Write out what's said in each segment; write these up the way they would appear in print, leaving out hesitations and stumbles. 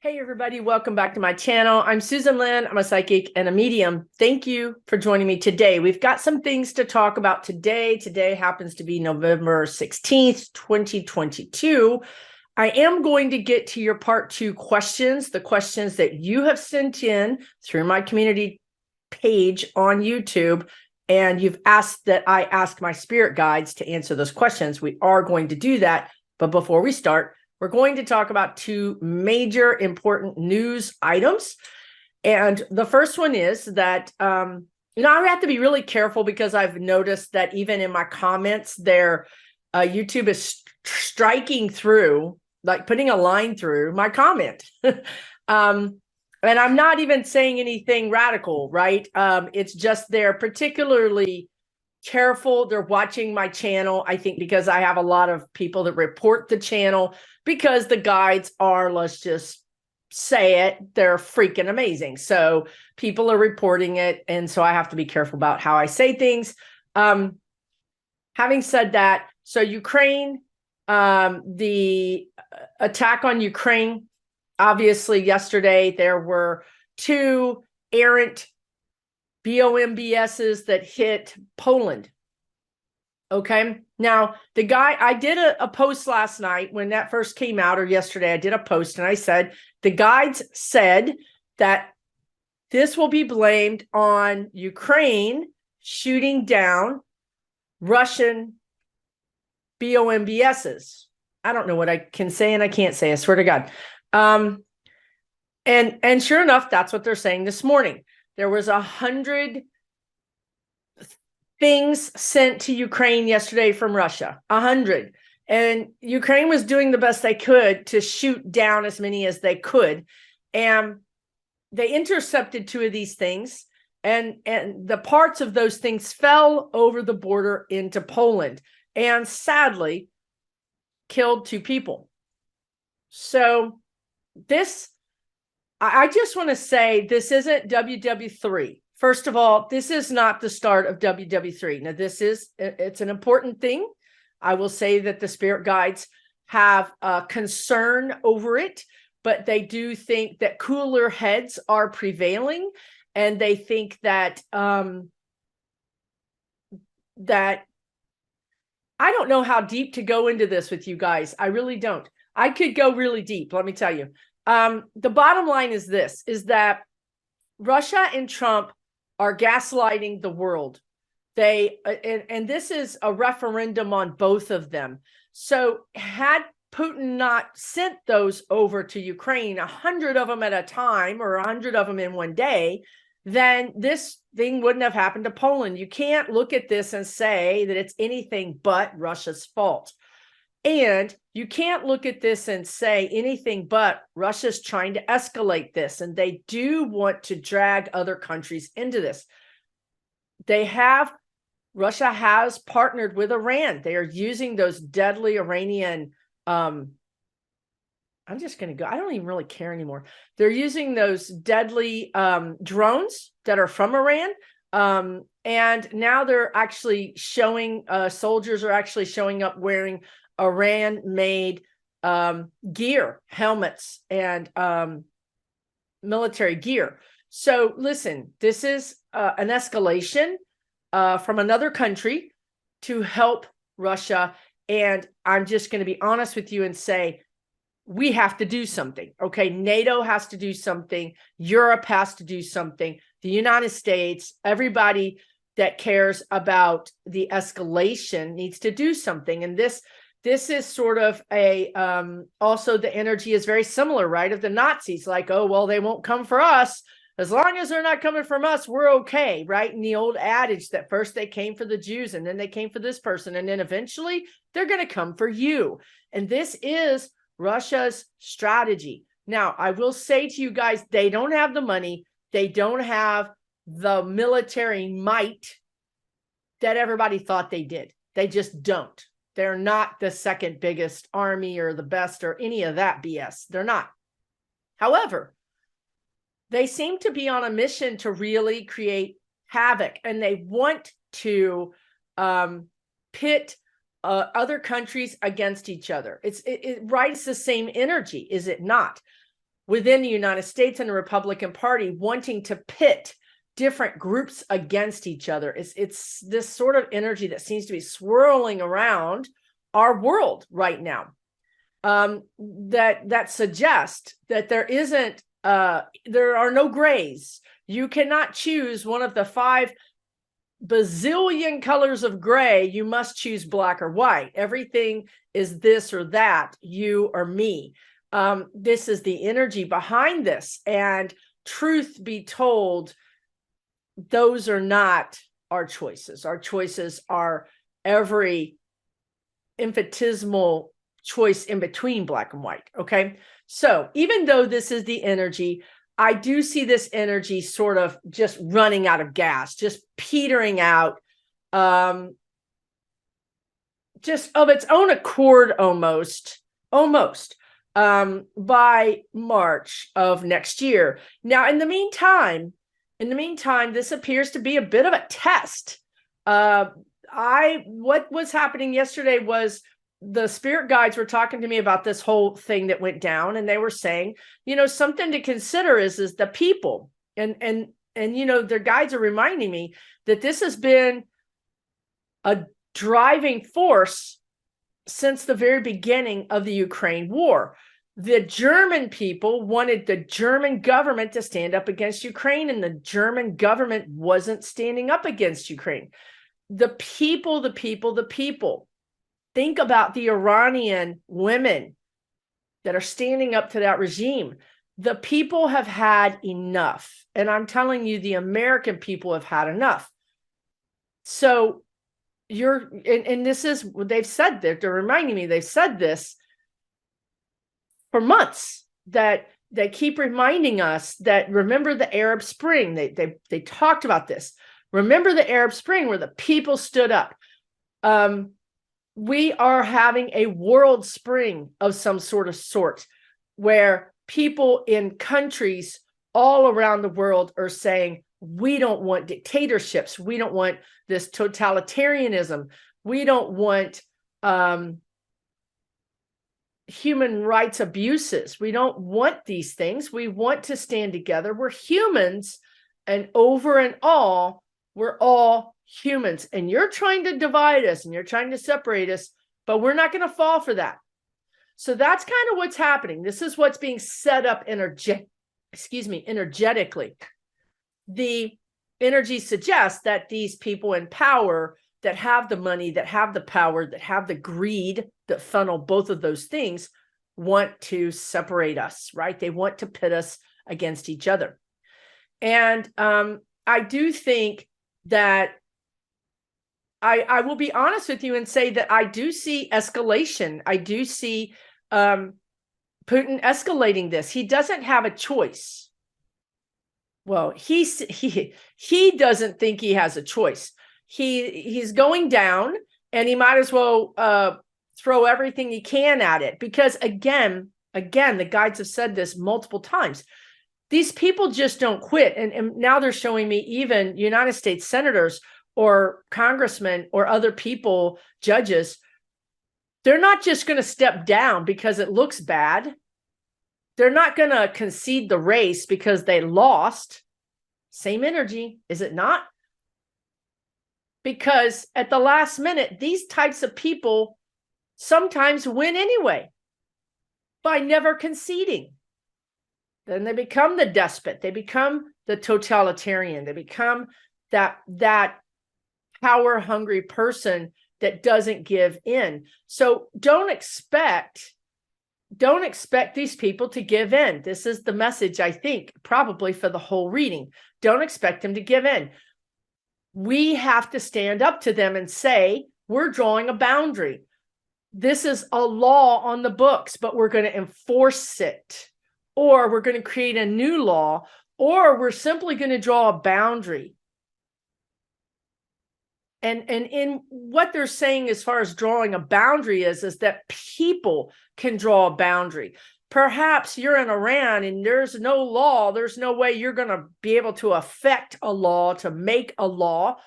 Hey everybody, welcome back to my channel. I'm Susan Lynn. I'm a psychic and a medium. Thank you for joining me today. We've got some things to talk about today. Today happens to be November 16th, 2022. I am going to get to your part 2 questions, the questions that you have sent in through my community page on YouTube. And you've asked that I ask my spirit guides to answer those questions. We are going to do that. But before we start, we're going to talk about 2 major important news items. And the first one is that, I have to be really careful because I've noticed that even in my comments there, YouTube is striking through, like putting a line through my comment. And I'm not even saying anything radical, right? It's just they're particularly careful. They're watching my channel, I think, because I have a lot of people that report the channel because the guides are, let's just say it, they're freaking amazing. So people are reporting it. And so I have to be careful about how I say things. Having said that, so Ukraine, the attack on Ukraine, obviously yesterday there were 2 errant BOMBSs that hit Poland. Okay. Now, I did a post last night when that first came out, or yesterday, I did a post and I said, the guides said that this will be blamed on Ukraine shooting down Russian BOMBSs. I don't know what I can say and I can't say, I swear to God. And sure enough, that's what they're saying this morning. There was 100 things sent to Ukraine yesterday from Russia, 100. And Ukraine was doing the best they could to shoot down as many as they could. And they intercepted 2 of these things. And the parts of those things fell over the border into Poland and sadly killed 2 people. So I just want to say this isn't WW3. First of all, this is not the start of WW3. Now, it's an important thing. I will say that the spirit guides have a concern over it, but they do think that cooler heads are prevailing, and they think that that I don't know how deep to go into this with you guys. I really don't. I could go really deep, let me tell you. The bottom line is this, is that Russia and Trump are gaslighting the world. And this is a referendum on both of them. So had Putin not sent those over to Ukraine, 100 of them at a time, or 100 of them in one day, then this thing wouldn't have happened to Poland. You can't look at this and say that it's anything but Russia's fault. And you can't look at this and say anything but Russia's trying to escalate this. And they do want to drag other countries into this. Russia has partnered with Iran. They are using those deadly Iranian, I'm just going to go, I don't even really care anymore. They're using those deadly drones that are from Iran. And now they're actually showing, soldiers are actually showing up wearing Iran-made gear, helmets, and military gear. So listen, this is an escalation from another country to help Russia. And I'm just going to be honest with you and say, we have to do something. Okay, NATO has to do something. Europe has to do something. The United States, everybody that cares about the escalation needs to do something. And this is sort of a, also the energy is very similar, right? Of the Nazis, like, oh, well, they won't come for us. As long as they're not coming from us, we're okay, right? And the old adage that first they came for the Jews and then they came for this person. And then eventually they're going to come for you. And this is Russia's strategy. Now, I will say to you guys, they don't have the money. They don't have the military might that everybody thought they did. They just don't. They're not the second biggest army or the best or any of that BS. They're not. However, they seem to be on a mission to really create havoc, and they want to pit other countries against each other. It's the same energy, is it not? within the United States and the Republican Party wanting to pit different groups against each other. It's this sort of energy that seems to be swirling around our world right now, that suggests that there are no grays. You cannot choose one of the 5 bazillion colors of gray. You must choose black or white. Everything is this or that, you or me. This is the energy behind this. And truth be told, those are not our choices. Our choices are every infinitesimal choice in between black and white. Okay. So even though this is the energy, I do see this energy sort of just running out of gas, just petering out, just of its own accord, almost, by March of next year. Now, in the meantime, this appears to be a bit of a test. What was happening yesterday was the spirit guides were talking to me about this whole thing that went down, and they were saying, something to consider is the people, and their guides are reminding me that this has been a driving force since the very beginning of the Ukraine war. The German people wanted the German government to stand up against Ukraine, and the German government wasn't standing up against Ukraine. The people. Think about the Iranian women that are standing up to that regime. The people have had enough. And I'm telling you, the American people have had enough. So and this is, they've said that, they're reminding me, they've said this for months, that they keep reminding us that, remember the Arab Spring. They talked about this. Remember the Arab Spring where the people stood up. We are having a world spring of some sort where people in countries all around the world are saying, we don't want dictatorships. We don't want this totalitarianism. We don't want human rights abuses. We don't want these things. We want to stand together. We're humans, and over and all, we're all humans. And you're trying to divide us and you're trying to separate us, but we're not going to fall for that. So that's kind of what's happening. This is what's being set up energetically. The energy suggests that these people in power that have the money, that have the power, that have the greed, that funnel both of those things, want to separate us, right? They want to pit us against each other. And I do think that I will be honest with you and say that I do see escalation. I do see Putin escalating this. He doesn't have a choice. Well, he doesn't think he has a choice. He's going down, and he might as well throw everything he can at it, because again, the guides have said this multiple times. These people just don't quit. And now they're showing me even United States senators or congressmen or other people, judges, they're not just going to step down because it looks bad. They're not going to concede the race because they lost. Same energy, is it not? Because at the last minute, these types of people sometimes win anyway by never conceding. Then they become the despot. They become the totalitarian. They become that power-hungry person that doesn't give in. So don't expect these people to give in. This is the message, I think, probably for the whole reading. Don't expect them to give in. We have to stand up to them and say, we're drawing a boundary. This is a law on the books, but we're going to enforce it. Or we're going to create a new law, or we're simply going to draw a boundary. And in what they're saying as far as drawing a boundary is that people can draw a boundary. Perhaps you're in Iran and there's no law. There's no way you're going to be able to affect a law, to make a law.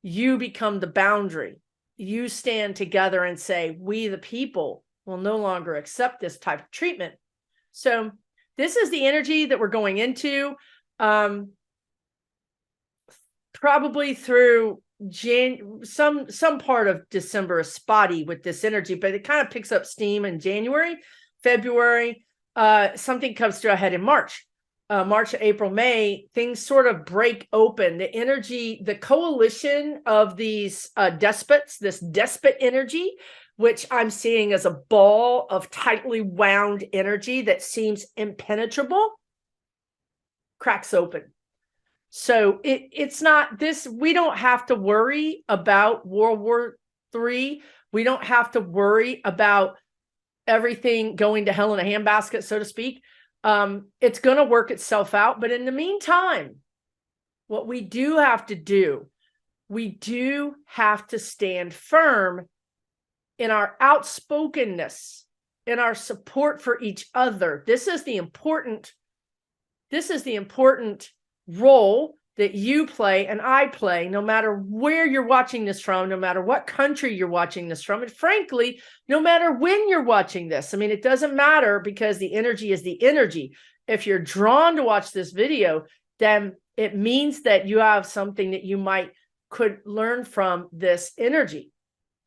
You become the boundary. You stand together and say, we the people will no longer accept this type of treatment. So This is the energy that we're going into, probably through some part of December is spotty with this energy, but it kind of picks up steam in January, February. Something comes to a head in March. March, April, May, things sort of break open. The energy, the coalition of these despots, this despot energy, which I'm seeing as a ball of tightly wound energy that seems impenetrable, cracks open. So it's not this, we don't have to worry about World War III. We don't have to worry about everything going to hell in a handbasket, so to speak. It's going to work itself out. But in the meantime, what we do have to do, we do have to stand firm in our outspokenness, in our support for each other. This is the important role that you play and I play, no matter where you're watching this from, no matter what country you're watching this from, and frankly, no matter when you're watching this. I mean, it doesn't matter, because the energy is the energy. If you're drawn to watch this video, then it means that you have something that you could learn from this energy.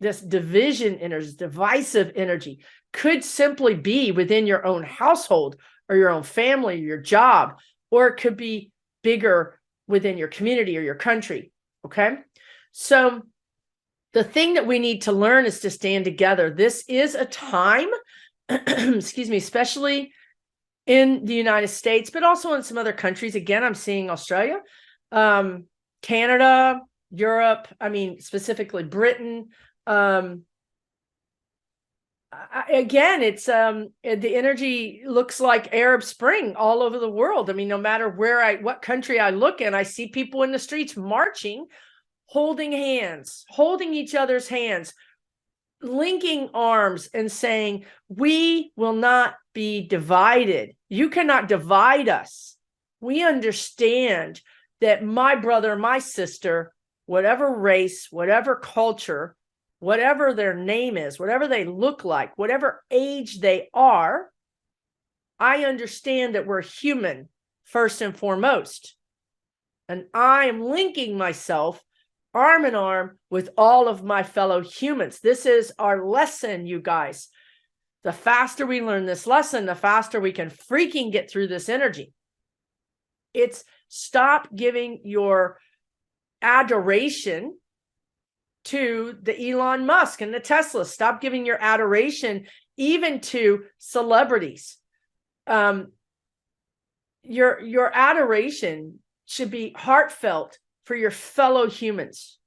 This division energy, divisive energy, could simply be within your own household or your own family or your job, or it could be bigger within your community or your country. Okay. So the thing that we need to learn is to stand together. This is a time, excuse me, especially in the United States, but also in some other countries. Again, I'm seeing Australia, Canada, Europe, I mean, specifically Britain. Again, it's the energy looks like Arab Spring all over the world. I mean, no matter what country I look in, I see people in the streets marching, holding hands, holding each other's hands, linking arms and saying, we will not be divided. You cannot divide us. We understand that my brother, my sister, whatever race, whatever culture, whatever their name is, whatever they look like, whatever age they are, I understand that we're human first and foremost. And I am linking myself arm in arm with all of my fellow humans. This is our lesson, you guys. The faster we learn this lesson, the faster we can freaking get through this energy. It's stop giving your adoration to the Elon Musk and the Tesla. Stop giving your adoration even to celebrities. Your adoration should be heartfelt for your fellow humans.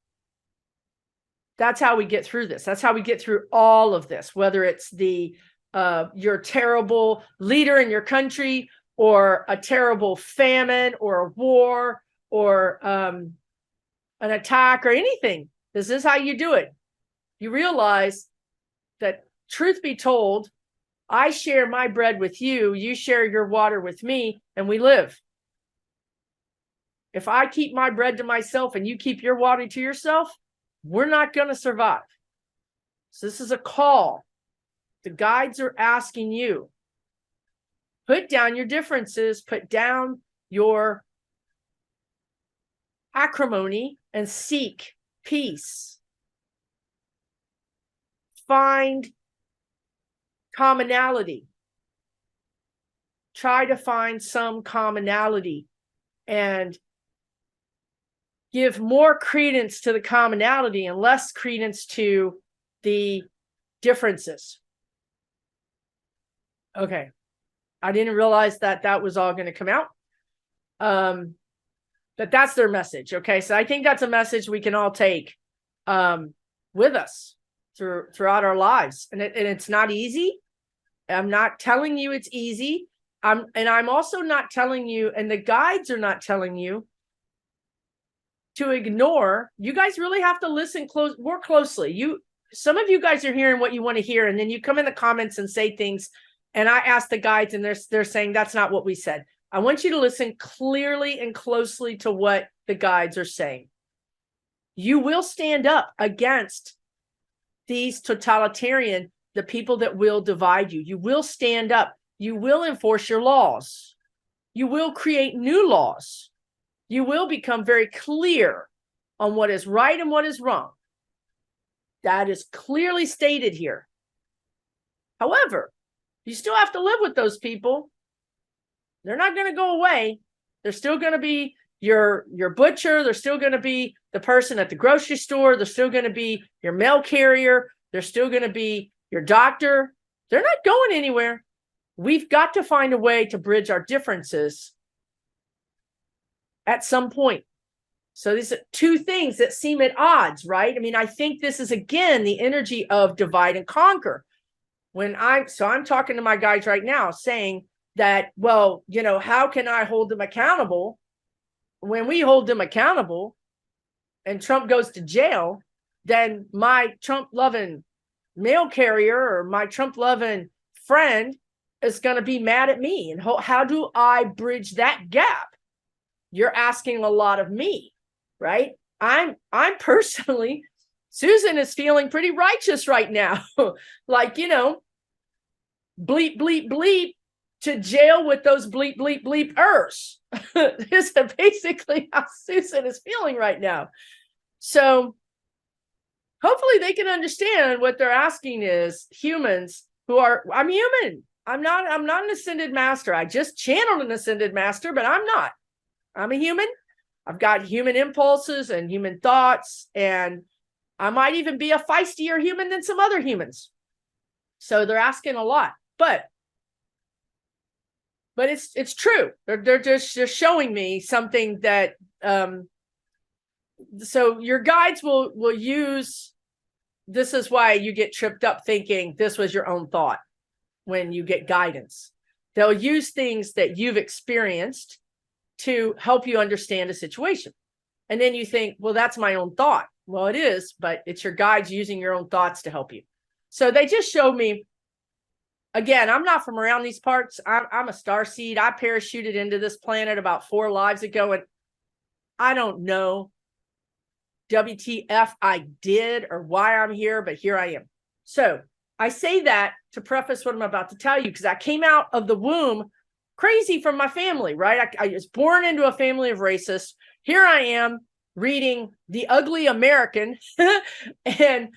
That's how we get through this. That's how we get through all of this, whether it's your terrible leader in your country, or a terrible famine, or a war, or an attack, or anything. This is how you do it. You realize that, truth be told, I share my bread with you, you share your water with me, and we live. If I keep my bread to myself and you keep your water to yourself, we're not going to survive. So this is a call. The guides are asking you, put down your differences, put down your acrimony, and seek peace. Find commonality. Try to find some commonality and give more credence to the commonality and less credence to the differences. Okay. I didn't realize that was all going to come out. But that's their message. Okay. So I think that's a message we can all take with us throughout our lives. And it's not easy. I'm not telling you it's easy. I'm also not telling you, and the guides are not telling you to ignore. You guys really have to listen more closely. Some of you guys are hearing what you want to hear, and then you come in the comments and say things, and I ask the guides, and they're saying that's not what we said. I want you to listen clearly and closely to what the guides are saying. You will stand up against these totalitarian, the people that will divide you. You will stand up You will enforce your laws. You will create new laws. You will become very clear on what is right and what is wrong. That is clearly stated here. However, you still have to live with those people. They're not going to go away. They're still going to be your butcher. They're still going to be the person at the grocery store. They're still going to be your mail carrier. They're still going to be your doctor. They're not going anywhere. We've got to find a way to bridge our differences at some point. So these are two things that seem at odds, right? I mean, I think this is, again, the energy of divide and conquer. I'm talking to my guys right now saying that, well, how can I hold them accountable? When we hold them accountable and Trump goes to jail, then my Trump-loving mail carrier or my Trump-loving friend is going to be mad at me. And how do I bridge that gap? You're asking a lot of me, right? I'm personally, Susan is feeling pretty righteous right now. Like, bleep, bleep, bleep to jail with those bleep, bleep, bleep-ers. This is basically how Susan is feeling right now. So hopefully they can understand what they're asking is humans who are, I'm human. I'm not an ascended master. I just channeled an ascended master, but I'm not. I'm a human. I've got human impulses and human thoughts, and I might even be a feistier human than some other humans. So they're asking a lot, but it's true. They're just showing me something that so your guides will use. This is why you get tripped up thinking this was your own thought when you get guidance. They'll use things that you've experienced to help you understand a situation. And then you think, well, that's my own thought. Well, it is, but it's your guides using your own thoughts to help you. So they just showed me, again, I'm not from around these parts. I'm a starseed. I parachuted into this planet about 4 lives ago, and I don't know WTF I did or why I'm here, but here I am. So I say that to preface what I'm about to tell you, because I came out of the womb crazy from my family, right? I was born into a family of racists. Here I am reading The Ugly American and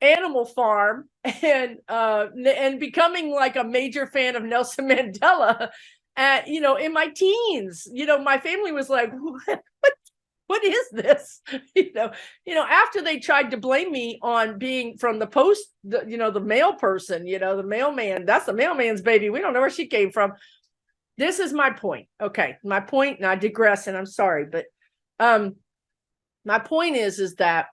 Animal Farm and becoming like a major fan of Nelson Mandela in my teens. My family was like, what is this? After they tried to blame me on being from the post, the mail person, the mailman, that's the mailman's baby. We don't know where she came from. This is my point. Okay. My point, and I digress, and I'm sorry, but my point is that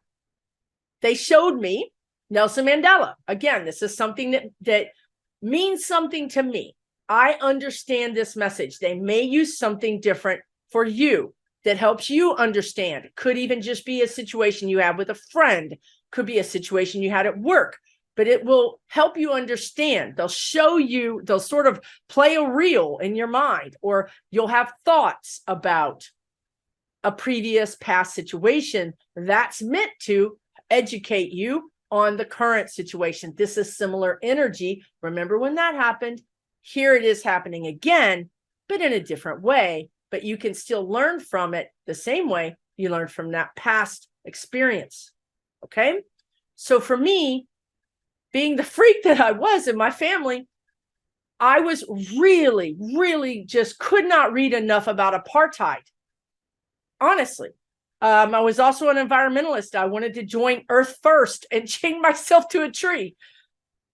they showed me Nelson Mandela. Again, this is something that means something to me. I understand this message. They may use something different for you that helps you understand. It could even just be a situation you have with a friend, could be a situation you had at work, but it will help you understand. They'll show you, they'll sort of play a reel in your mind, or you'll have thoughts about a previous past situation that's meant to educate you on the current situation. This is similar energy. Remember when that happened? Here it is happening again, but in a different way. But you can still learn from it the same way you learned from that past experience. Okay? So for me, being the freak that I was in my family, I was really, really just could not read enough about apartheid. Honestly. I was also an environmentalist. I wanted to join Earth First and chain myself to a tree.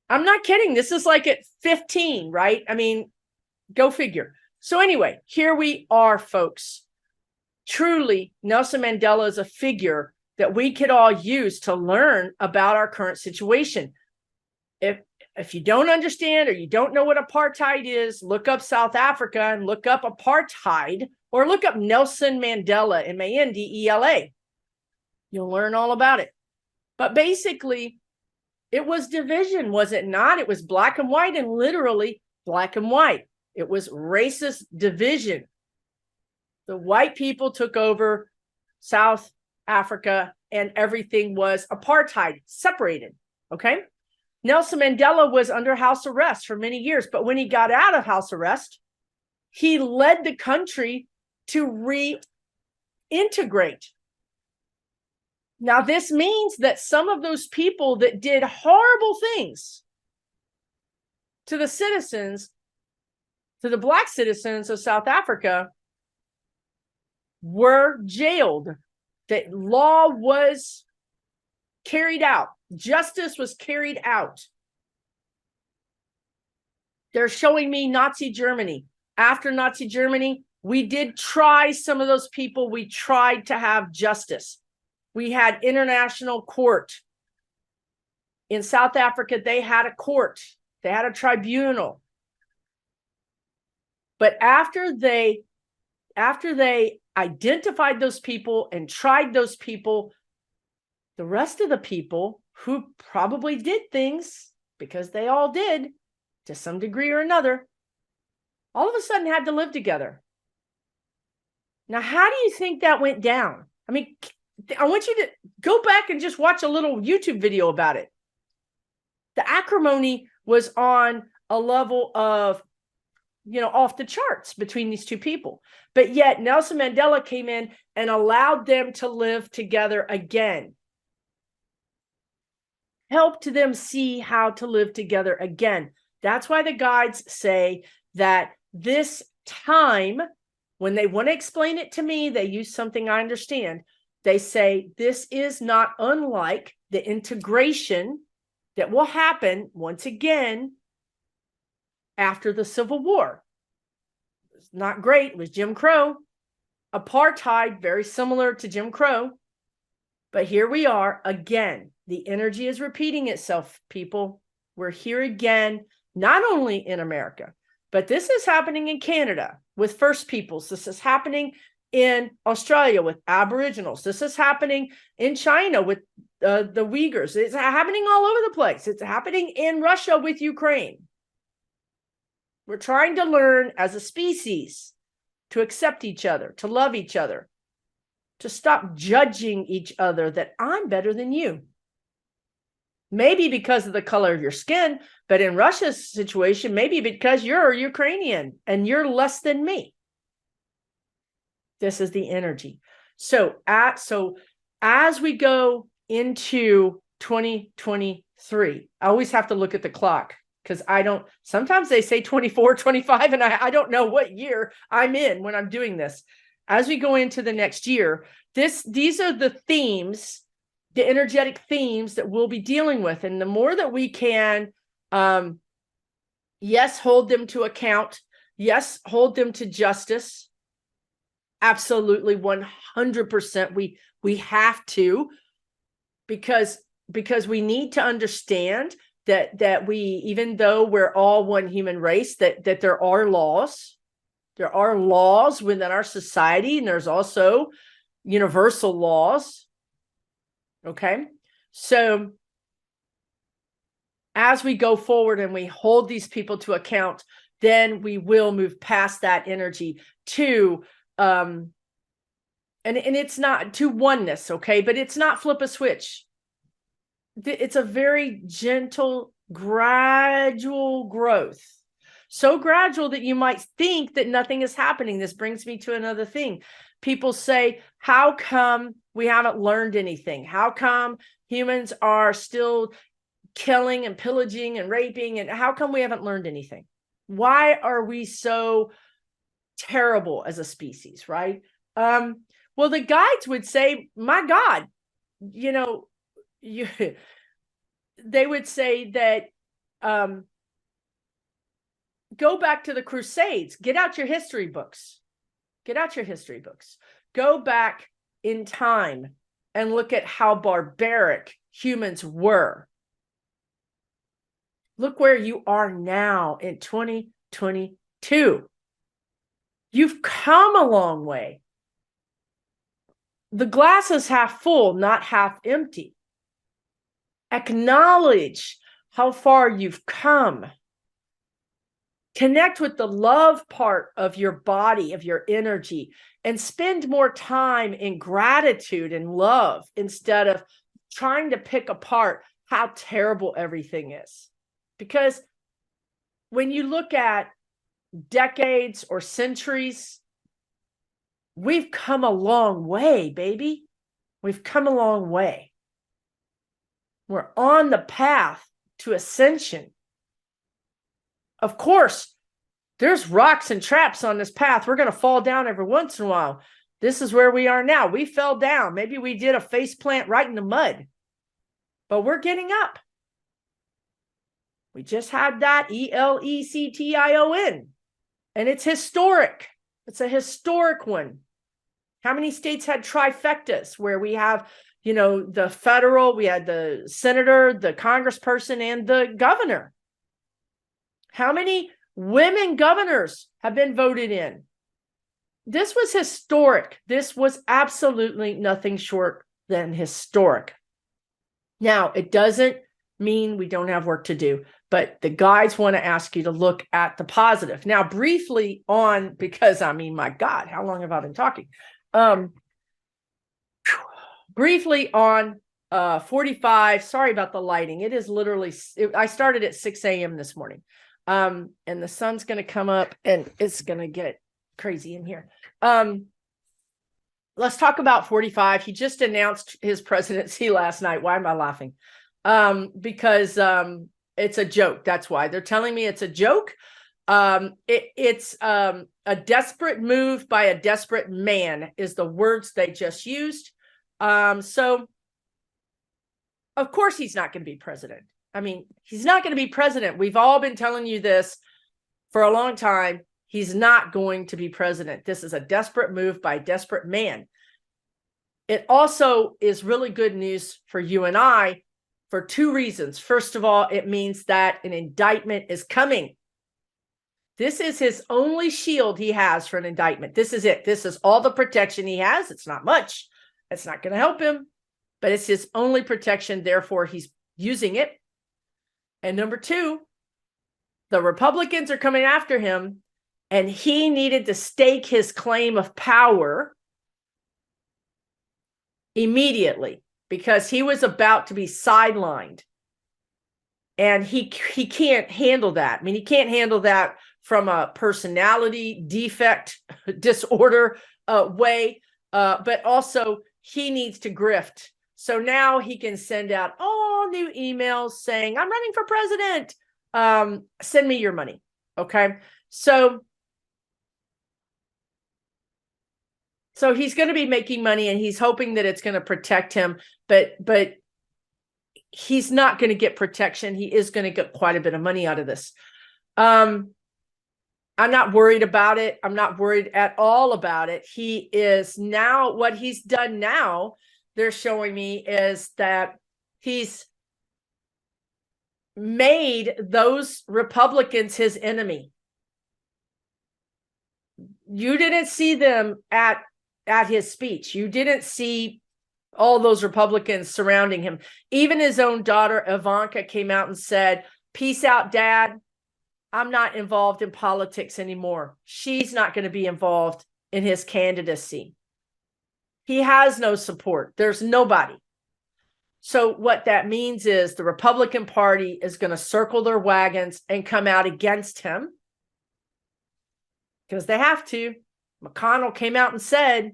I'm not kidding. This is like at 15, right? I mean, go figure. So anyway, here we are, folks. Truly, Nelson Mandela is a figure that we could all use to learn about our current situation. If you don't understand or you don't know what apartheid is, look up South Africa and look up apartheid, or look up Nelson Mandela, Mandela. You'll learn all about it. But basically, it was division, was it not? It was black and white, and literally black and white. It was racist division. The white people took over South Africa, and everything was apartheid, separated. Okay? Nelson Mandela was under house arrest for many years, but when he got out of house arrest, he led the country to reintegrate. Now, this means that some of those people that did horrible things to the citizens, to the Black citizens of South Africa, were jailed. That law was carried out. Justice was carried out. They're showing me Nazi Germany. After Nazi Germany, we did try some of those people. We tried to have justice. We had international court. In South Africa, they had a court. They had a tribunal. But after they identified those people and tried those people, the rest of the people who probably did things, because they all did to some degree or another, all of a sudden had to live together. Now, how do you think that went down? I mean, I want you to go back and just watch a little YouTube video about it. The acrimony was on a level of, off the charts between these two people. But yet Nelson Mandela came in and allowed them to live together again. Helped them see how to live together again. That's why the guides say that this time, when they want to explain it to me, they use something I understand. They say this is not unlike the integration that will happen once again after the Civil War. It's not great. It was Jim Crow. Apartheid, very similar to Jim Crow. But here we are again. The energy is repeating itself, people. We're here again, not only in America, but this is happening in Canada with First Peoples. This is happening in Australia with Aboriginals. This is happening in China with the Uyghurs. It's happening all over the place. It's happening in Russia with Ukraine. We're trying to learn as a species to accept each other, to love each other, to stop judging each other that I'm better than you. Maybe because of the color of your skin, but in Russia's situation, maybe because you're Ukrainian and you're less than me. This is the energy. So as we go into 2023, I always have to look at the clock because sometimes they say 24, 25, and I don't know what year I'm in when I'm doing this. As we go into the next year, these are the themes, the energetic themes that we'll be dealing with. And the more that we can, yes, hold them to account. Yes, hold them to justice. Absolutely, 100%. We have to, because we need to understand that we, even though we're all one human race, that there are laws. There are laws within our society, and there's also universal laws. Okay, so as we go forward and we hold these people to account, then we will move past that energy to and it's not to oneness, okay, but it's not flip a switch. It's a very gentle, gradual growth. So gradual that you might think that nothing is happening. This brings me to another thing. People say, how come we haven't learned anything? How come humans are still killing and pillaging and raping? And how come we haven't learned anything? Why are we so terrible as a species, right? Well, the guides would say, my God, they would say that go back to the Crusades. Get out your history books. Get out your history books. Go back in time and look at how barbaric humans were. Look where you are now in 2022. You've come a long way. The glass is half full, not half empty. Acknowledge how far you've come. Connect with the love part of your body, of your energy, and spend more time in gratitude and love instead of trying to pick apart how terrible everything is. Because when you look at decades or centuries, we've come a long way, baby. We've come a long way. We're on the path to ascension. Of course, there's rocks and traps on this path. We're going to fall down every once in a while. This is where we are now. We fell down. Maybe we did a face plant right in the mud, but we're getting up. We just had that ELECTION, and it's historic. It's a historic one. How many states had trifectas where we have, the federal, we had the senator, the congressperson, and the governor? How many women governors have been voted in? This was historic. This was absolutely nothing short than historic. Now, it doesn't mean we don't have work to do, but the guides want to ask you to look at the positive. Now, briefly on, because my God, how long have I been talking? Briefly on 45, sorry about the lighting. It is literally, I started at 6 a.m. this morning. And the sun's going to come up and it's going to get crazy in here. Let's talk about 45. He just announced his presidency last night. Why am I laughing? Because it's a joke. That's why they're telling me it's a joke. It's a desperate move by a desperate man is the words they just used. So of course he's not going to be president. He's not going to be president. We've all been telling you this for a long time. He's not going to be president. This is a desperate move by a desperate man. It also is really good news for you and I for two reasons. First of all, it means that an indictment is coming. This is his only shield he has for an indictment. This is it. This is all the protection he has. It's not much. It's not going to help him, but it's his only protection. Therefore, he's using it. And number two, the Republicans are coming after him, and he needed to stake his claim of power immediately because he was about to be sidelined. And he can't handle that. He can't handle that from a personality defect, disorder way, but also he needs to grift. So now he can send out all new emails saying, I'm running for president. Send me your money. Okay. So he's going to be making money and he's hoping that it's going to protect him, but he's not going to get protection. He is going to get quite a bit of money out of this. I'm not worried about it. I'm not worried at all about it. He is now, what he's done now, they're showing me, is that he's made those Republicans his enemy. You didn't see them at his speech. You didn't see all those Republicans surrounding him. Even his own daughter, Ivanka, came out and said, peace out, Dad. I'm not involved in politics anymore. She's not going to be involved in his candidacy. He has no support. There's nobody. So what that means is the Republican Party is going to circle their wagons and come out against him because they have to. McConnell came out and said,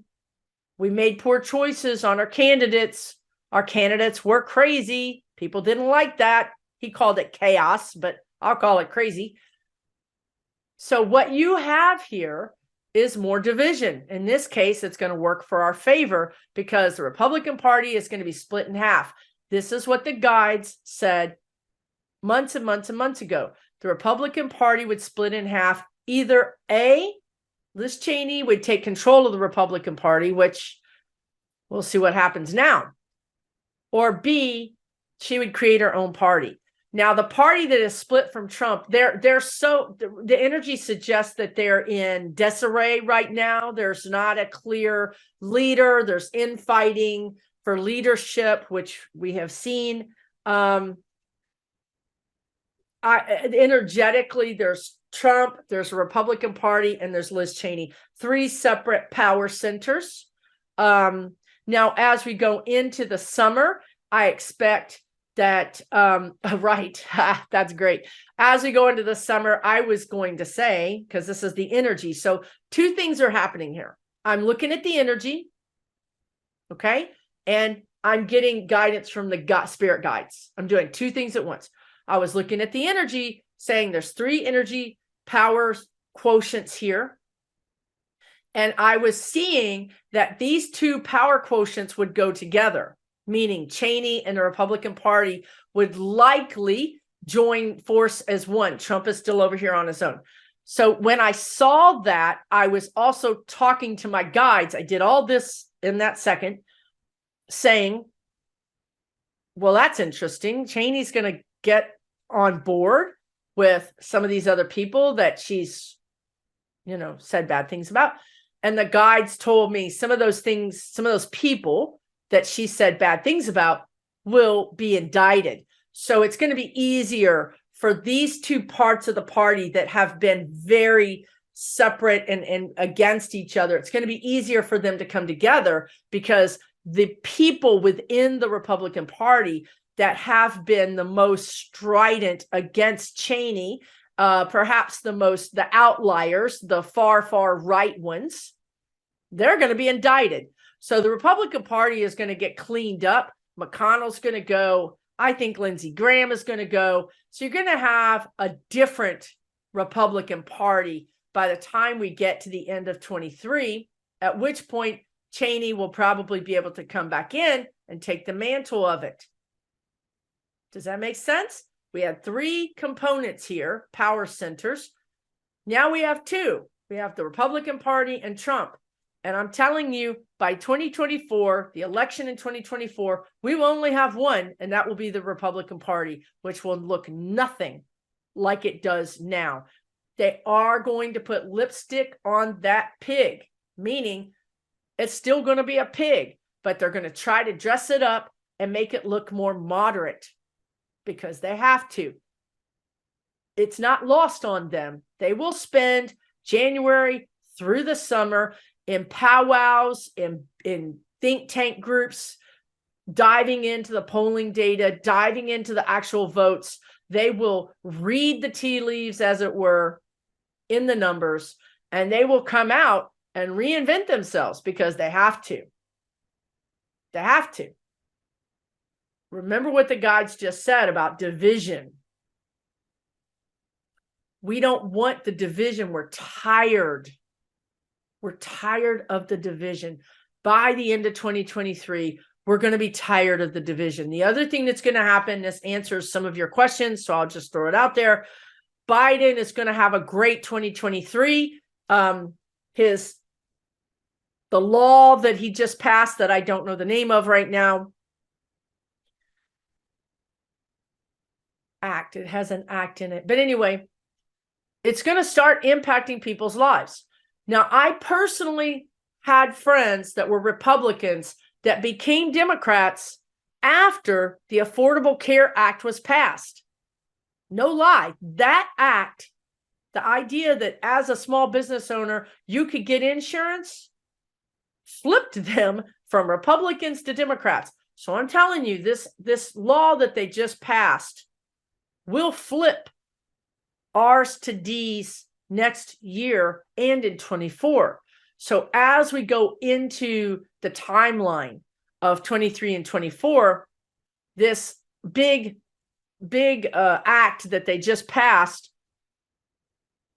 we made poor choices on our candidates. Our candidates were crazy. People didn't like that. He called it chaos, but I'll call it crazy. So what you have here is more division. In this case, it's going to work for our favor because the Republican Party is going to be split in half. This is what the guides said months and months and months ago. The Republican Party would split in half. Either A, Liz Cheney would take control of the Republican Party, which we'll see what happens now. Or B, she would create her own party. Now, the party that is split from Trump, they're so, the energy suggests that they're in disarray right now. There's not a clear leader. There's infighting for leadership, which we have seen. Energetically, there's Trump, there's a Republican Party, and there's Liz Cheney. Three separate power centers. Now, as we go into the summer, I expect that, right, that's great. As we go into the summer, I was going to say, because this is the energy. So two things are happening here. I'm looking at the energy, okay? And I'm getting guidance from the spirit guides. I'm doing two things at once. I was looking at the energy, saying there's 3 energy powers quotients here. And I was seeing that these 2 power quotients would go together, meaning Cheney and the Republican Party would likely join force as one. Trump is still over here on his own. So when I saw that, I was also talking to my guides. I did all this in that second, saying, well, that's interesting. Cheney's going to get on board with some of these other people that she's, said bad things about. And the guides told me some of those things, some of those people that she said bad things about will be indicted. So it's going to be easier for these 2 parts of the party that have been very separate and against each other. It's going to be easier for them to come together, because the people within the Republican Party that have been the most strident against Cheney, perhaps the outliers, the far right ones, they're going to be indicted. So the Republican Party is going to get cleaned up. McConnell's going to go. I think Lindsey Graham is going to go. So you're going to have a different Republican Party by the time we get to the end of 23, at which point Cheney will probably be able to come back in and take the mantle of it. Does that make sense? We had 3 components here, power centers. Now we have 2. We have the Republican Party and Trump. And I'm telling you, by 2024, the election in 2024, we will only have one, and that will be the Republican Party, which will look nothing like it does now. They are going to put lipstick on that pig, meaning it's still going to be a pig, but they're going to try to dress it up and make it look more moderate, because they have to. It's not lost on them. They will spend January through the summer in powwows, in think tank groups, diving into the polling data, diving into the actual votes. They will read the tea leaves, as it were, in the numbers, and they will come out and reinvent themselves, because they have to. They have to. Remember what the guides just said about division. We don't want the division. We're tired. We're tired of the division. By the end of 2023, we're going to be tired of the division. The other thing that's going to happen, this answers some of your questions, so I'll just throw it out there. Biden is going to have a great 2023. The law that he just passed, that I don't know the name of right now, act. It has an act in it. But anyway, it's going to start impacting people's lives. Now, I personally had friends that were Republicans that became Democrats after the Affordable Care Act was passed. No lie. That act, the idea that as a small business owner, you could get insurance, flipped them from Republicans to Democrats. So I'm telling you, this law that they just passed will flip R's to D's next year and in 24. So as we go into the timeline of 23 and 24, this big act that they just passed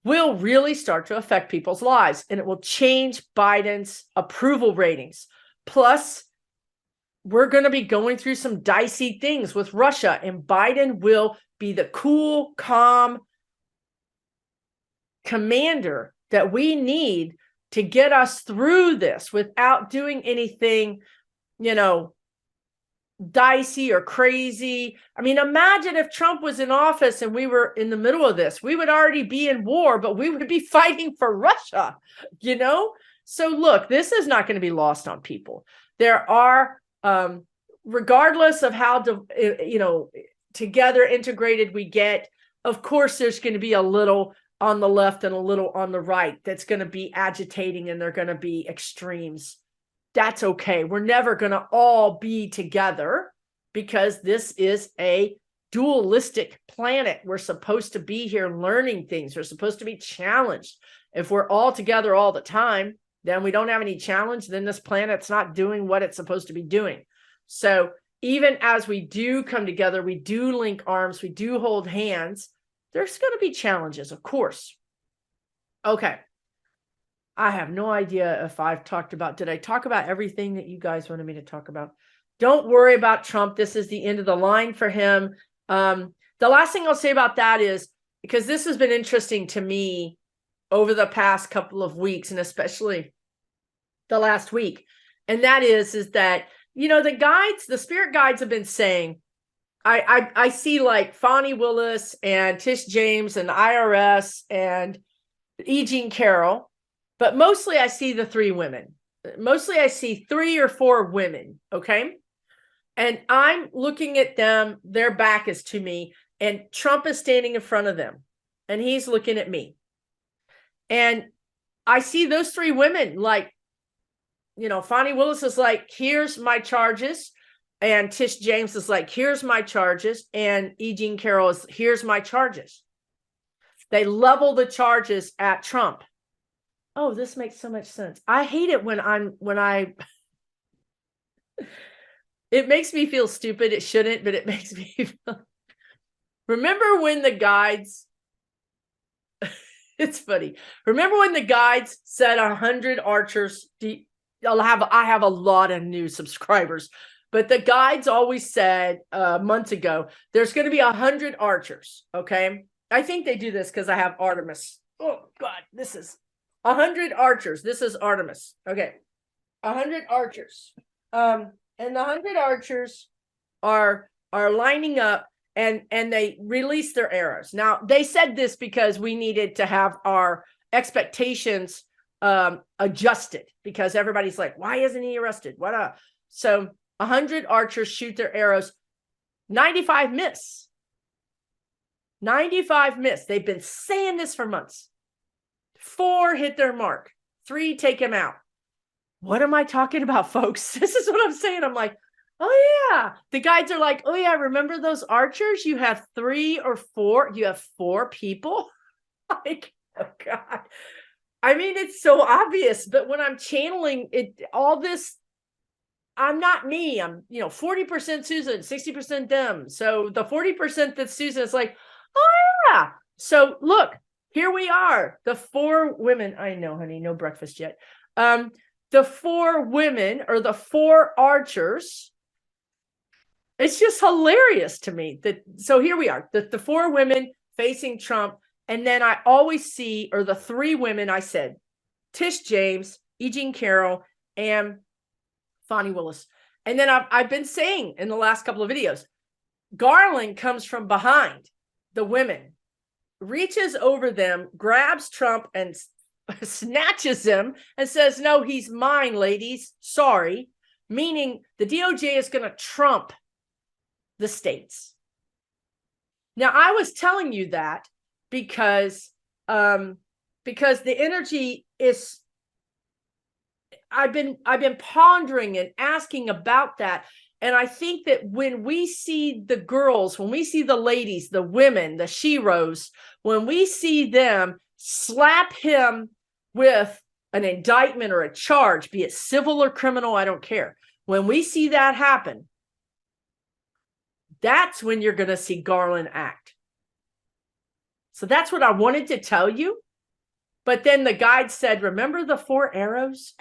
will really start to affect people's lives, and it will change Biden's approval ratings. Plus, we're going to be going through some dicey things with Russia, and Biden will be the cool, calm commander that we need to get us through this without doing anything, dicey or crazy. I mean, imagine if Trump was in office and we were in the middle of this. We would already be in war, but we would be fighting for Russia, So look, this is not going to be lost on people. There are, regardless of how, together integrated we get, of course, there's going to be a little on the left and a little on the right that's going to be agitating, and they're going to be extremes. That's okay. We're never going to all be together, because this is a dualistic planet. We're supposed to be here learning things. We're supposed to be challenged. If we're all together all the time, then we don't have any challenge. Then this planet's not doing what it's supposed to be doing. So even as we do come together, we do link arms, we do hold hands, there's going to be challenges, of course. Okay. I have no idea if I've talked about, did I talk about everything that you guys wanted me to talk about? Don't worry about Trump. This is the end of the line for him. The last thing I'll say about that is, because this has been interesting to me over the past couple of weeks, and especially the last week. And that is that, you know, the guides, the spirit guides have been saying, I see like Fonnie Willis and Tish James and IRS and E. Jean Carroll, but mostly I see the three women. Mostly I see 3 or 4 women, okay? And I'm looking at them, their back is to me, and Trump is standing in front of them, and he's looking at me. And I see those 3 women, like, you know, Fonnie Willis is like, here's my charges. And Tish James is like, here's my charges. And E. Jean Carroll is, here's my charges. They level the charges at Trump. Oh, this makes so much sense. I hate it when it makes me feel stupid. It shouldn't, but it makes me feel. Remember when the guides, it's funny. Remember when the guides said 100 archers? I have a lot of new subscribers, but the guides always said months ago, there's going to be 100 archers. Okay. I think they do this because I have Artemis. Oh God, this is 100 archers. This is Artemis. Okay. 100 archers. And the 100 archers are lining up, and they release their arrows. Now, they said this because we needed to have our expectations adjusted, because everybody's like, why isn't he arrested? What? So 100 archers shoot their arrows. 95 miss. 95 miss. They've been saying this for months. 4 hit their mark. 3 take him out. What am I talking about, folks? This is what I'm saying. I'm like, oh yeah. The guides are like, oh yeah, remember those archers? You have 3 or 4. You have 4 people. Like, oh God. I mean, it's so obvious, but when I'm channeling it, all this, I'm not me. I'm, 40% Susan, 60% them. So the 40% that's Susan is like, oh yeah. So look, here we are. The 4 women. I know, honey, no breakfast yet. The 4 women, or the 4 archers. It's just hilarious to me that, so here we are, the 4 women facing Trump. And then I always see, or the 3 women I said, Tish James, E. Jean Carroll, and Fonnie Willis. And then I've been saying in the last couple of videos, Garland comes from behind the women, reaches over them, grabs Trump and snatches him and says, no, he's mine, ladies. Sorry. Meaning the DOJ is going to trump the states. Now, I was telling you that because the energy is, I've been pondering and asking about that. And I think that when we see the girls, when we see the ladies, the women, the sheroes, when we see them slap him with an indictment or a charge, be it civil or criminal, I don't care. When we see that happen, that's when you're going to see Garland act. So that's what I wanted to tell you. But then the guide said, remember the 4 arrows?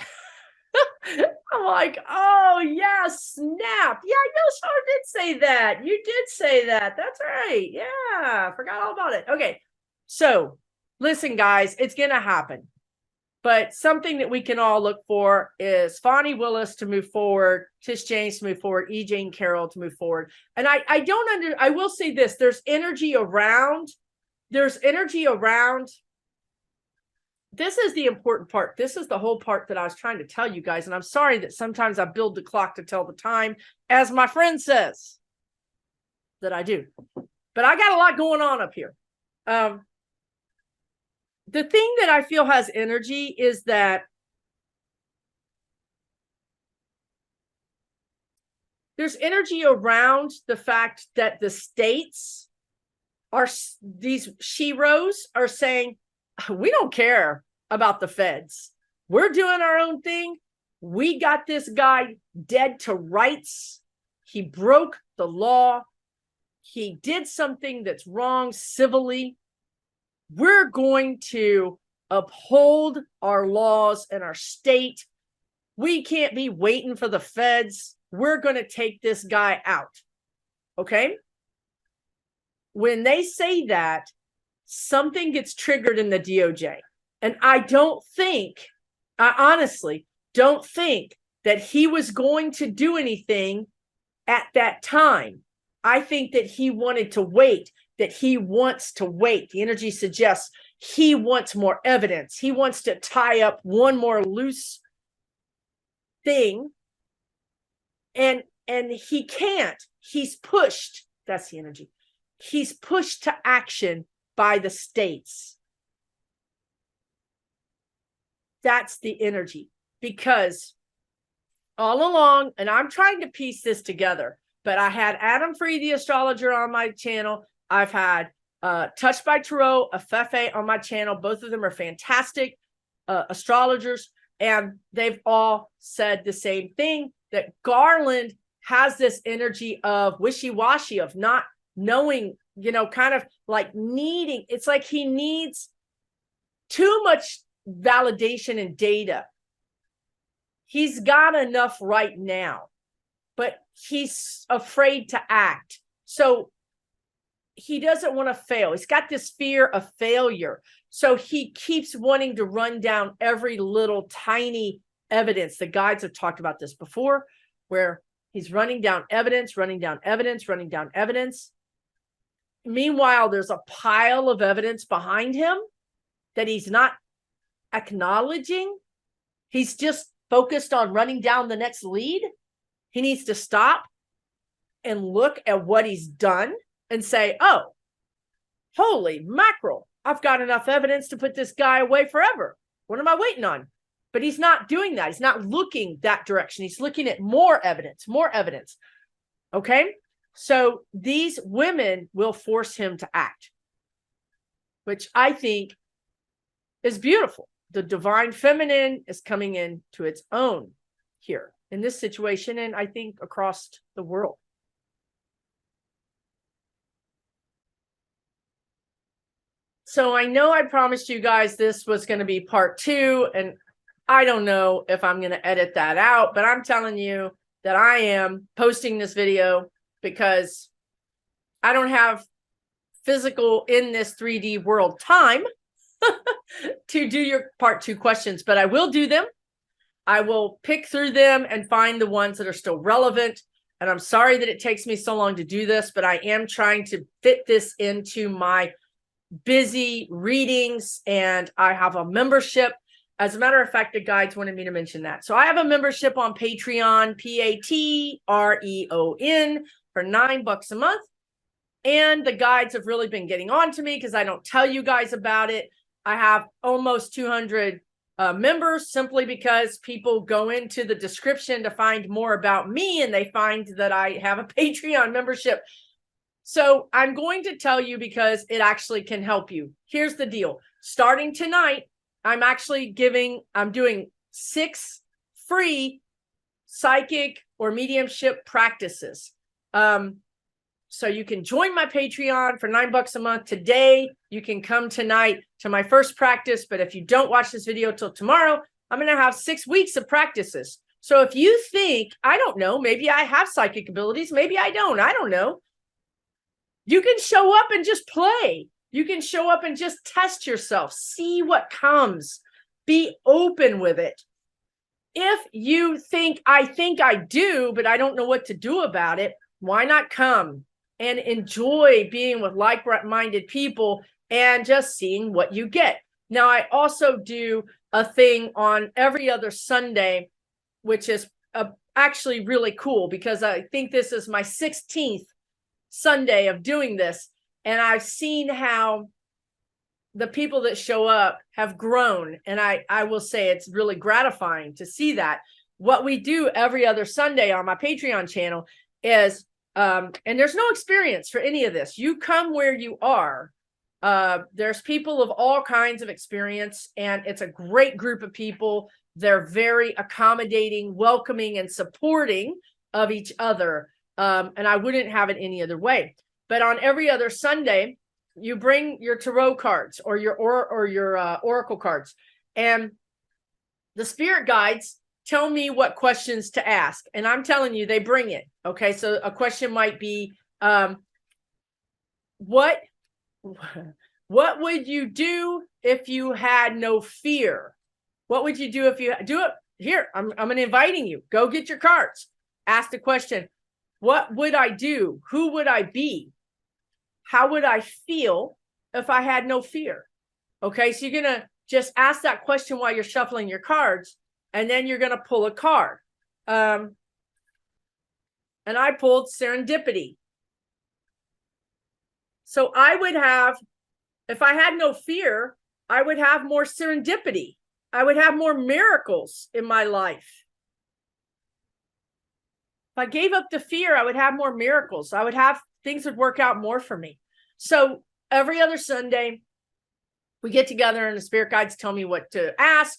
I'm like, oh, yeah, snap. Yeah, you sure did say that. You did say that. That's right. Yeah, forgot all about it. Okay, so listen, guys, it's going to happen. But something that we can all look for is Fonnie Willis to move forward, Tish James to move forward, E. Jean Carroll to move forward. And I will say this, there's energy around. This is the important part. This is the whole part that I was trying to tell you guys. And I'm sorry that sometimes I build the clock to tell the time, as my friend says that I do. But I got a lot going on up here. The thing that I feel has energy is that There's energy around the fact that the states are, these sheroes are saying, we don't care about the feds. We're doing our own thing. We got this guy dead to rights. He broke the law. He did something that's wrong civilly. We're going to uphold our laws and our state. We can't be waiting for the feds. We're going to take this guy out. Okay? When they say that, something gets triggered in the DOJ. And I honestly don't think that he was going to do anything at that time. I think that he wanted to wait, that he wants to wait. The energy suggests he wants more evidence. He wants to tie up one more loose thing. And he can't. He's pushed. That's the energy. He's pushed to action by the states. That's the energy. Because all along, and I'm trying to piece this together, but I had Adam Free, the astrologer, on my channel. I've had Touched by Tarot, Afefe on my channel. Both of them are fantastic astrologers. And they've all said the same thing, that Garland has this energy of wishy-washy, of not knowing, kind of like needing, it's like he needs too much validation and data. He's got enough right now, but he's afraid to act. So he doesn't want to fail. He's got this fear of failure. So he keeps wanting to run down every little tiny evidence. The guides have talked about this before, where he's running down evidence, running down evidence, running down evidence. Meanwhile, there's a pile of evidence behind him that he's not acknowledging. He's just focused on running down the next lead. He needs to stop and look at what he's done and say, oh, holy mackerel, I've got enough evidence to put this guy away forever. What am I waiting on? But he's not doing that. He's not looking that direction. He's looking at more evidence, more evidence. Okay? So these women will force him to act, which I think is beautiful. The divine feminine is coming into its own here in this situation, and I think across the world. So I know I promised you guys this was going to be part 2, and I don't know if I'm going to edit that out, but I'm telling you that I am posting this video because I don't have physical in this 3D world time to do your part 2 questions, but I will do them. I will pick through them and find the ones that are still relevant. And I'm sorry that it takes me so long to do this, but I am trying to fit this into my busy readings, and I have a membership. As a matter of fact, the guides wanted me to mention that. So I have a membership on Patreon, Patreon, for $9 a month. And the guides have really been getting on to me because I don't tell you guys about it. I have almost 200 members, simply because people go into the description to find more about me, and they find that I have a Patreon membership. So I'm going to tell you because it actually can help you. Here's the deal. Starting tonight, I'm doing 6 free psychic or mediumship practices. So you can join my Patreon for $9 a month. Today, you can come tonight to my first practice. But if you don't watch this video till tomorrow, I'm going to have 6 weeks of practices. So if you think, I don't know, maybe I have psychic abilities, maybe I don't know. You can show up and just play. You can show up and just test yourself. See what comes. Be open with it. If you think I do, but I don't know what to do about it, why not come and enjoy being with like-minded people and just seeing what you get? Now, I also do a thing on every other Sunday, which is actually really cool because I think this is my 16th Sunday of doing this, and I've seen how the people that show up have grown, and I will say it's really gratifying to see that. What we do every other Sunday on my Patreon channel is, and there's no experience for any of this. You come where you are. There's people of all kinds of experience, and it's a great group of people. They're very accommodating, welcoming, and supporting of each other. And I wouldn't have it any other way. But on every other Sunday, you bring your tarot cards or your oracle cards, and the spirit guides tell me what questions to ask. And I'm telling you, they bring it. Okay, so a question might be, what would you do if you had no fear? What would you do if you do it? Here, I'm inviting you. Go get your cards. Ask the question, what would I do? Who would I be? How would I feel if I had no fear? Okay, so you're going to just ask that question while you're shuffling your cards, and then you're going to pull a card. And I pulled serendipity. So I would have, if I had no fear, I would have more serendipity. I would have more miracles in my life. If I gave up the fear, I would have more miracles. I would have, things would work out more for me. So every other Sunday, we get together and the spirit guides tell me what to ask.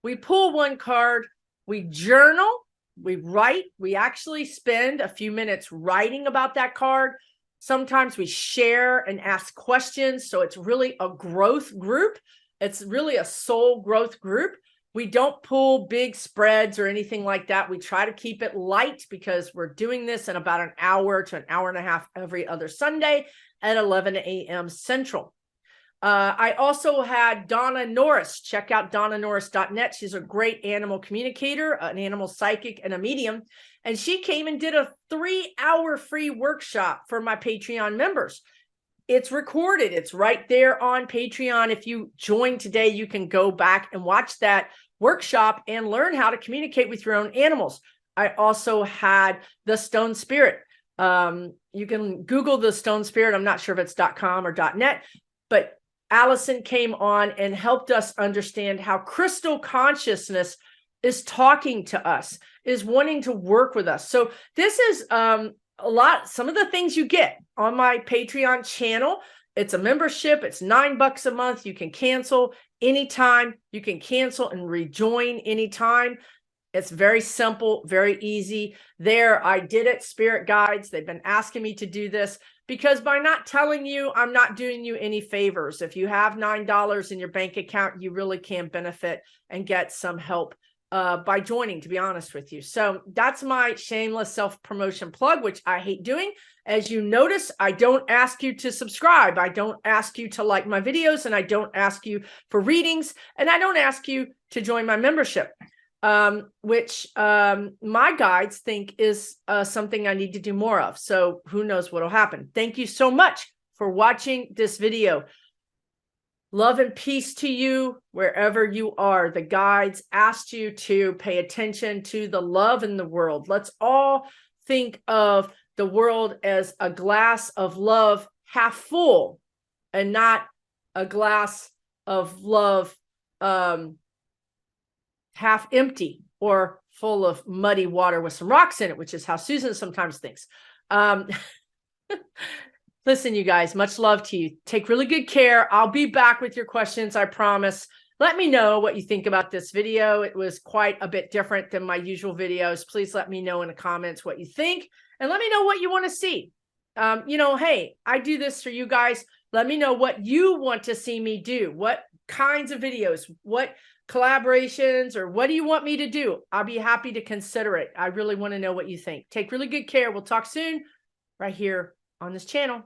We pull one card, we journal, we write. We actually spend a few minutes writing about that card. Sometimes we share and ask questions. So it's really a growth group. It's really a soul growth group. We don't pull big spreads or anything like that. We try to keep it light because we're doing this in about an hour to an hour and a half every other Sunday at 11 a.m. Central. I also had Donna Norris. Check out donnanorris.net. She's a great animal communicator, an animal psychic, and a medium. And she came and did a 3-hour free workshop for my Patreon members. It's recorded. It's right there on Patreon. If you join today, you can go back and watch that workshop and learn how to communicate with your own animals. I also had the Stone Spirit. You can Google the Stone Spirit. I'm not sure if it's .com or .net, but Allison came on and helped us understand how crystal consciousness is talking to us, is wanting to work with us. So this is some of the things you get on my Patreon channel. It's a membership. It's $9 a month. You can cancel anytime. You can cancel and rejoin anytime. It's very simple, very easy. There, I did it, spirit guides. They've been asking me to do this because by not telling you, I'm not doing you any favors. If you have $9 in your bank account, you really can benefit and get some help by joining, to be honest with you. So that's my shameless self-promotion plug, which I hate doing. As you notice, I don't ask you to subscribe. I don't ask you to like my videos, and I don't ask you for readings, and I don't ask you to join my membership, which my guides think is something I need to do more of. So who knows what'll happen. Thank you so much for watching this video. Love and peace to you wherever you are. The guides asked you to pay attention to the love in the world. Let's all think of the world as a glass of love half full and not a glass of love half empty or full of muddy water with some rocks in it, which is how Susan sometimes thinks. Listen, you guys, much love to you. Take really good care. I'll be back with your questions, I promise. Let me know what you think about this video. It was quite a bit different than my usual videos. Please let me know in the comments what you think, and let me know what you want to see. Hey, I do this for you guys. Let me know what you want to see me do. What kinds of videos, what collaborations, or what do you want me to do? I'll be happy to consider it. I really want to know what you think. Take really good care. We'll talk soon right here on this channel.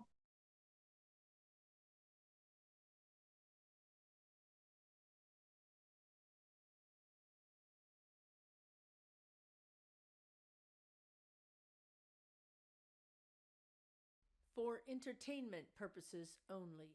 For entertainment purposes only.